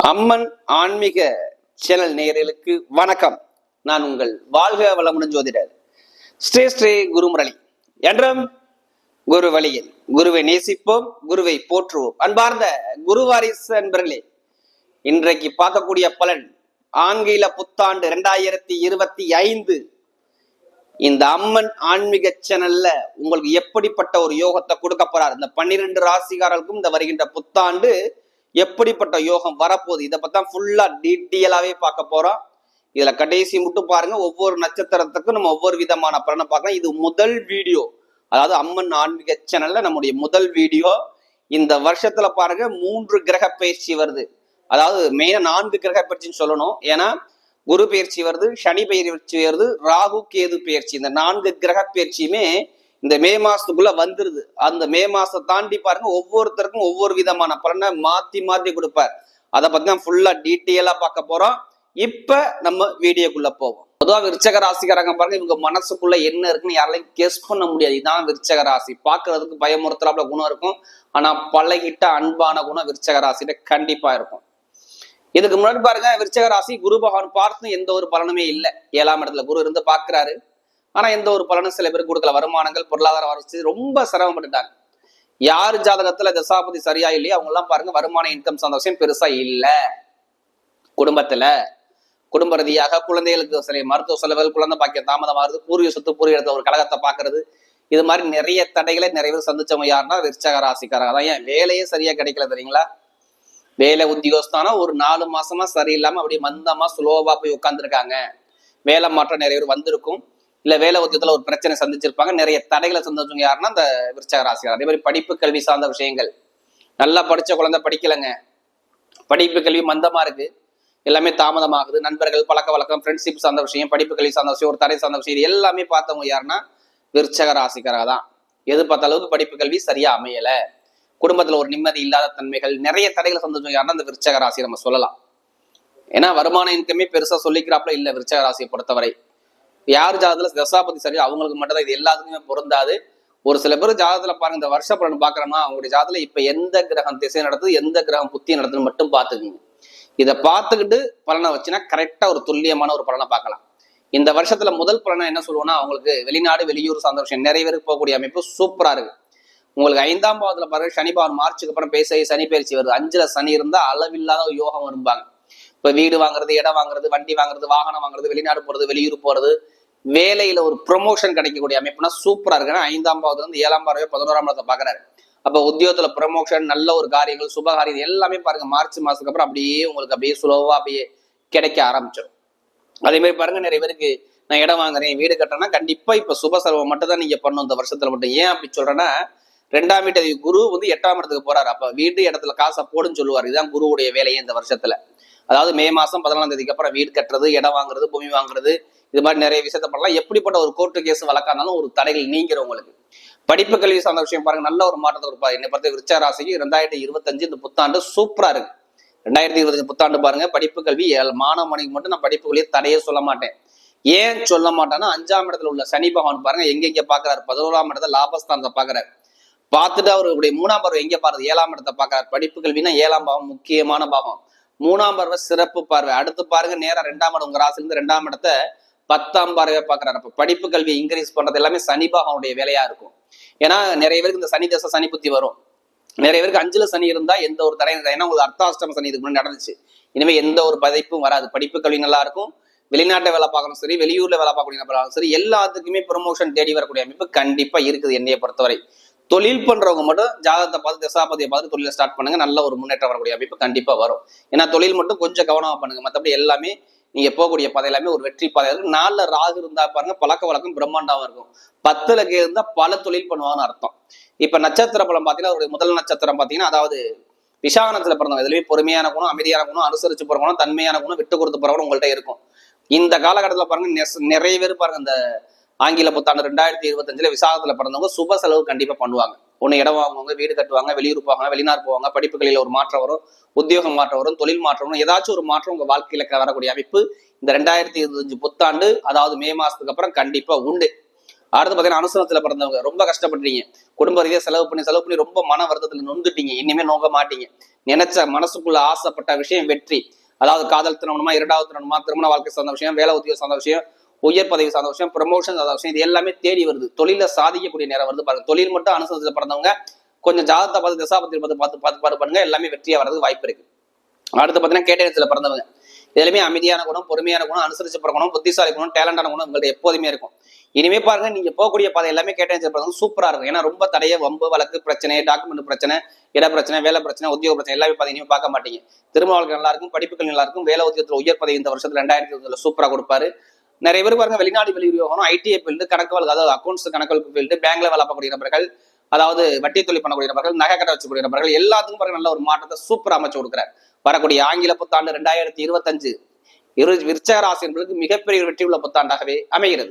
அம்மன் ஆன்மீக சேனல் நேயர்களுக்கு வணக்கம். நான் உங்கள் வாழ்க வளமுடன் ஜோதிடர் ஸ்ரீ குருமுரளி. என்றும் குரு வழியில் குருவை நேசிப்போம், குருவை போற்றுவோம். அன்பார்ந்த குருவாரிசு அன்பர்களே, இன்றைக்கு பார்க்கக்கூடிய பலன் ஆங்கில புத்தாண்டு 2025. இந்த அம்மன் ஆன்மீக சேனல்ல உங்களுக்கு எப்படிப்பட்ட ஒரு யோகத்தை கொடுக்க போறார், இந்த 12 ராசிகாரர்களுக்கும் இந்த வருகின்ற புத்தாண்டு எப்படிப்பட்ட யோகம் வரப்போகுது, இதை பத்தி ஃபுல்லா டீட்டெயிலாவே பார்க்க போறோம். இதுல கடைசி மட்டும் பாருங்க, ஒவ்வொரு நட்சத்திரத்துக்கும் நம்ம ஒவ்வொரு விதமான பலனை பார்க்கலாம். இது முதல் வீடியோ, அதாவது அம்மன் ஆன்மீக சேனல்ல நம்முடைய முதல் வீடியோ. இந்த வருஷத்துல பாருங்க 3 கிரக பயிற்சி வருது. அதாவது மெயினா 4 கிரக பயிற்சின்னு சொல்லணும். ஏன்னா குரு பயிற்சி வருது, சனி பயிற்சி வருது, ராகு கேது பயிற்சி. இந்த 4 கிரக பயிற்சியுமே இந்த மே மாசத்துக்குள்ள வந்துருது. அந்த மே மாசத்தை தாண்டி பாருங்க, ஒவ்வொருத்தருக்கும் ஒவ்வொரு விதமான பலனை மாத்தி மாத்தி கொடுப்பார். அதை பத்தி தான் ஃபுல்லா டீட்டெயிலா பார்க்க போறோம். இப்ப நம்ம வீடியோக்குள்ள போவோம். பொதுவாக விருச்சக ராசிக்காரங்க பாருங்க, இவங்க மனசுக்குள்ள என்ன இருக்குன்னு யாராலையும் கெஸ் பண்ண முடியாது. இதான் விருச்சக ராசி. பாக்குறதுக்கு பயமுறுத்தலாப்புல குணம் இருக்கும், ஆனா பழகிட்ட அன்பான குணம் விருச்சக ராசியில கண்டிப்பா இருக்கும். இதுக்கு முன்னாடி பாருங்க, விருச்சக ராசி குரு பகவான் பார்த்து எந்த ஒரு பலனுமே இல்லை. 7ஆம் இடத்துல குரு இருந்து பாக்குறாரு, ஆனா எந்த ஒரு பலனும் சில பேருக்கு கொடுக்கல. வருமானங்கள், பொருளாதார வளர்ச்சி ரொம்ப சிரமப்பட்டுட்டாங்க. யார் ஜாதகத்துல தசாபதி சரியா இல்லையா அவங்க எல்லாம் பாருங்க, வருமான இன்கம் சந்தோஷம் பெருசா இல்ல. குடும்பத்துல குடும்ப ரீதியாக குழந்தைகளுக்கு சில மருத்துவ செலவுகள், குழந்தை பாக்கியம் தாமதமாகுது, பூர்வீக சொத்து பூர்வீக இடத்துல ஒரு கழகத்தை பாக்குறது, இது மாதிரி நிறைய தடைகளை நிறைய பேர் சந்திச்சவங்க யாருன்னா விருச்சக ராசிக்காரங்க. அதான் ஏன் வேலையே சரியா கிடைக்கல தெரியுங்களா? வேலை உத்தியோகஸ்தானம் ஒரு 4 மாசமா சரியில்லாம அப்படியே மந்தமா ஸ்லோவா போய் உட்காந்துருக்காங்க. வேலை மாற்றம் நிறைய பேர் வந்திருக்கும், இல்ல வேலை உத்தியத்துல ஒரு பிரச்சனை சந்திச்சிருப்பாங்க. நிறைய தடைகளை சந்திச்சவங்க யாருன்னா இந்த விருச்சக ராசிக்காரர். அதே மாதிரி படிப்பு கல்வி சார்ந்த விஷயங்கள், நல்லா படிச்ச குழந்தை படிக்கலைங்க, படிப்பு கல்வி மந்தமா இருக்கு, எல்லாமே தாமதமாகுது. நண்பர்கள், பழக்க வழக்கம், ஃப்ரெண்ட்ஷிப் சார்ந்த விஷயம், படிப்பு கல்வி சார்ந்த விஷயம், ஒரு தடை சார்ந்த விஷயம், எல்லாமே பார்த்தவங்க யாருன்னா விருச்சக ராசிக்காரர் தான். எது பார்த்த அளவுக்கு படிப்பு கல்வி சரியா அமையல, குடும்பத்துல ஒரு நிம்மதி இல்லாத தன்மைகள், நிறைய தடைகளை சந்திச்சவங்க யாருன்னா இந்த விருச்சக ராசி நம்ம சொல்லலாம். ஏன்னா வருமான இன்கமே பெருசா சொல்லிக்கிறாப்புல இல்ல விருச்சக ராசியை பொறுத்தவரை. யார் ஜாதகத்துல தசாபதி சரி அவங்களுக்கு மட்டும் தான், இது எல்லாத்துக்குமே பொருந்தாது. ஒரு சில பேர் ஜாதகத்துல பாருங்க, இந்த வருஷ பலன் பாக்குறோம்னா அவங்களுடைய ஜாதகத்துல இப்ப எந்த கிரகம் திசை நடத்துது, எந்த கிரகம் புத்தி நடத்துன்னு மட்டும் பாத்துக்குங்க. இதை பார்த்துக்கிட்டு பலனை வச்சுன்னா கரெக்டா ஒரு துல்லியமான ஒரு பலனை பார்க்கலாம். இந்த வருஷத்துல முதல் பலனை என்ன சொல்லுவோம்னா, அவங்களுக்கு வெளிநாடு வெளியூர் சார்ந்த விஷயம் நிறைய பேருக்கு போகக்கூடிய அமைப்பு சூப்பரா இருக்கு. உங்களுக்கு 5ஆம் பாவத்துல பாருங்க, சனி பகவான் மார்ச்சுக்கு அப்புறம் சனி பயிற்சி வருது. 5ல சனி இருந்தா அளவில்லாத யோகம் வரும்பாங்க. இப்ப வீடு வாங்குறது, இடம் வாங்குறது, வண்டி வாங்குறது, வாகனம் வாங்குறது, வெளிநாடு போறது, வெளியூர் போறது, வேலையில ஒரு ப்ரொமோஷன் கிடைக்கக்கூடிய அமைப்புனா சூப்பரா இருக்கு. 5ஆம் பாவத்துல இருந்து 7ஆம் பாவம் 11ஆம் இடத்தை பாக்குறாரு. அப்ப உத்தியோகத்துல ப்ரமோஷன், நல்ல ஒரு காரியங்கள், சுபகாரியம் எல்லாமே பாருங்க மார்ச் மாசத்துக்கு அப்புறம் அப்படியே உங்களுக்கு அப்படியே சுலோவா அப்படியே கிடைக்க ஆரம்பிச்சிடும். அதே மாதிரி பாருங்க, நிறைய பேருக்கு நான் இடம் வாங்குறேன், வீடு கட்டுறேன்னா கண்டிப்பா இப்ப சுப செலவு மட்டும் தான் நீங்க பண்ணணும் இந்த வருஷத்துல மட்டும். ஏன் அப்படி சொல்றேன்னா, 2ஆம் வீட்டு குரு 8ஆம் இடத்துக்கு போறாரு. அப்ப வீடு இடத்துல காசை போடுன்னு சொல்லுவார். இதுதான் குருவுடைய வேலையே இந்த வருஷத்துல. அதாவது மே மாசம் 14ஆம் தேதிக்கு அப்புறம் வீடு கட்டுறது, இடம் வாங்குறது, பூமி வாங்குறது, இது மாதிரி நிறைய விஷயத்த பண்ணலாம். எப்படிப்பட்ட ஒரு கோர்ட்டு கேஸ் வழக்கானாலும் ஒரு தடைகள் நீங்கிற உங்களுக்கு. படிப்பு கல்வி சார்ந்த விஷயம் பாருங்க, நல்ல ஒரு மாற்றத்தை கொடுப்பாரு. என்னை பொறுத்த விருச்சக ராசிக்கு 2025 இந்த புத்தாண்டு சூப்பரா இருக்கு. 2025 புத்தாண்டு பாருங்க, படிப்பு கல்வி மாணவ மணிக்கு மட்டும் நான் படிப்பு கல்வியை தடையே சொல்ல மாட்டேன். ஏன் சொல்ல மாட்டேன்னா, 5ஆம் இடத்துல உள்ள சனி பகவான் பாருங்க எங்க பாக்குறாரு, 11ஆம் இடத்துல லாபஸ்தானத்தை பாக்குறாரு. பார்த்துட்டு அவருடைய 3ஆம் பார்வை எங்க பாருது, 7ஆம் இடத்தை பாக்குறாரு. படிப்பு கல்வினா 7ஆம் பாவம் முக்கியமான பாவம். 3ஆம் பார்வை சிறப்பு பார்வை. அடுத்து பாருங்க நேரம் 2ஆம் இடம், உங்க ராசிலிருந்து 2ஆம் இடத்தை 10ஆம் பார்வையா பாக்குறாரு. அப்ப படிப்பு கல்வி இன்க்ரீஸ் பண்றது எல்லாமே சனி பகவானுடைய வேலையா இருக்கும். ஏன்னா நிறைய பேருக்கு இந்த சனி தசை சனி புத்தி வரும். நிறைய பேருக்கு 5ல சனி இருந்தா எந்த ஒரு தடையும் இல்லை. ஏன்னா உங்களுக்கு அர்த்தாஷ்டம சனி இதுக்கு முன்னாடி நடந்துச்சு. இனிமே எந்த ஒரு பதைப்பும் வராது. படிப்பு கல்வி நல்லா இருக்கும். வெளிநாட்டை வேலை பார்க்கணும் சரி, வெளியூர்ல வேலை பார்க்கணும் சரி, எல்லாத்துக்குமே ப்ரமோஷன் தேடி வரக்கூடிய அமைப்பு கண்டிப்பா இருக்குது என்னைய பொறுத்தவரை. தொழில் பண்றவங்க மட்டும் ஜாதகத்தை பார்த்து தசாபதியை பார்த்து தொழிலை ஸ்டார்ட் பண்ணுங்க, நல்ல ஒரு முன்னேற்றம் வரக்கூடிய அமைப்பு கண்டிப்பா வரும். ஏன்னா தொழில் மட்டும் கொஞ்சம் கவனமா பண்ணுங்க, மற்றபடி எல்லாமே நீங்க போகக்கூடிய பாதை எல்லாமே ஒரு வெற்றி பாதை இருக்கு. 4ல ராகு இருந்தா பாருங்க பழக்க வழக்கம் பிரம்மாண்டமா இருக்கும். 10ல இருந்தா பல தொழில் பண்ணுவாங்கன்னு அர்த்தம். இப்ப நட்சத்திர பலம் பாத்தீங்கன்னா, அவருடைய முதல் நட்சத்திரம் பாத்தீங்கன்னா, அதாவது விசாகனத்துல பிறந்தவங்க. இதுலயே பொறுமையான குணம், அமைதியான குணம், அனுசரிச்சு போற குணம், தன்மையான குணம், விட்டு கொடுத்து போற குணம் உங்கள்கிட்ட இருக்கும். இந்த காலகட்டத்துல பாருங்க நிறைய பேர் பாருங்க, இந்த ஆங்கில புத்தாண்டு 2025ல விசாகத்துல பிறந்தவங்க சுப செலவு கண்டிப்பா பண்ணுவாங்க. ஒண்ணு இடம் வாங்குவாங்க, வீடு கட்டுவாங்க, வெளியூர் போவாங்க, வெளிநாடு போவாங்க, படிப்புகளில் ஒரு மாற்றம் வரும், உத்தியோகம் மாற்றம் வரும், தொழில் மாற்றம் வரும், ஏதாச்சும் ஒரு மாற்றம் உங்க வாழ்க்கையில வரக்கூடிய அமைப்பு இந்த 2025 புத்தாண்டு, அதாவது மே மாசத்துக்கு அப்புறம் கண்டிப்பா உண்டு. அடுத்து பாத்தீங்கன்னா அனுசனத்துல பிறந்தவங்க ரொம்ப கஷ்டப்பட்டீங்க, குடும்ப ரீதியா செலவு பண்ணி ரொம்ப மன வருத்தத்துல நொந்துட்டீங்க, இனிமே நோக்க மாட்டீங்க. நினைச்ச மனசுக்குள்ள ஆசைப்பட்ட விஷயம் வெற்றி. அதாவது காதல் திருமணமா, இரண்டாவது திருமணமா, திருமண வாழ்க்கை சார்ந்த விஷயம், வேலை உத்தியோகம் சார்ந்த விஷயம், உயர் பதவி சார்ந்த விஷயம், ப்ரமோஷன் சார்ந்த விஷயம், இது எல்லாமே தேடி வருது. தொழில சாதிக்கக்கூடிய நேரம் வருது பாருங்க. தொழில் மட்டும் அனுசனத்துல பிறந்தவங்க கொஞ்சம் ஜாதகத்தை பார்த்து தசாபத்தி பார்த்து பண்ணுங்க, எல்லாமே வெற்றியா வர்றது வாய்ப்பு இருக்கு. அடுத்து பாத்தீங்கன்னா கேட்டயத்துல பிறந்தவங்க இதுலயுமே அமைதியான குணம், பொறுமையான குணம், அனுசரிச்சு போற குணம், புத்திசாலி குணம், டேலண்டான குணம் உங்கள்ட்ட எப்போதுமே இருக்கும். இனிமே பாருங்க நீங்க போகக்கூடிய பாதை எல்லாமே கேட்டயத்துல பிறந்தவங்க சூப்பரா இருக்கும். ஏன்னா ரொம்ப தடைய, வம்பு, வழக்கு பிரச்சனை, டாக்குமெண்ட் பிரச்சனை, இட பிரச்சனை, வேலை பிரச்சனை, உத்தியோக பிரச்சனை எல்லாமே பாத்தீங்கன்னா பார்க்க மாட்டீங்க. திருமண வாழ்க்கை நல்லா இருக்கும், படிப்புகள் நல்லா இருக்கும், வேலை உத்தியோகத்துல உயர் பதவி இந்த வருஷத்துல 2020 சூப்பரா கொடுப்பாரு. நிறைய பேர் பாருங்க வெளிநாடு வெளியுறவு ஐடிஐ ஃபீல்டு, கணக்கு வழக்கு, அதாவது அக்கௌண்ட்ஸ் கணக்கு ஃபீல்டு, பேங்க்ல வேலை பார்க்கக்கூடிய நபர்கள், அதாவது வட்டி தொழில் பண்ணக்கூடிய நபர்கள், நகை கடை வச்சுக்கூடிய நபர்கள் எல்லாத்துக்கும் பாருங்க நல்ல ஒரு மாற்றத்தை சூப்பரா அமைச்சு கொடுக்குறாரு. வரக்கூடிய ஆங்கில புத்தாண்டு 2025 விருச்சக ராசி என்பதற்கு மிகப்பெரிய வெற்றி உள்ள புத்தாண்டாகவே அமைகிறது.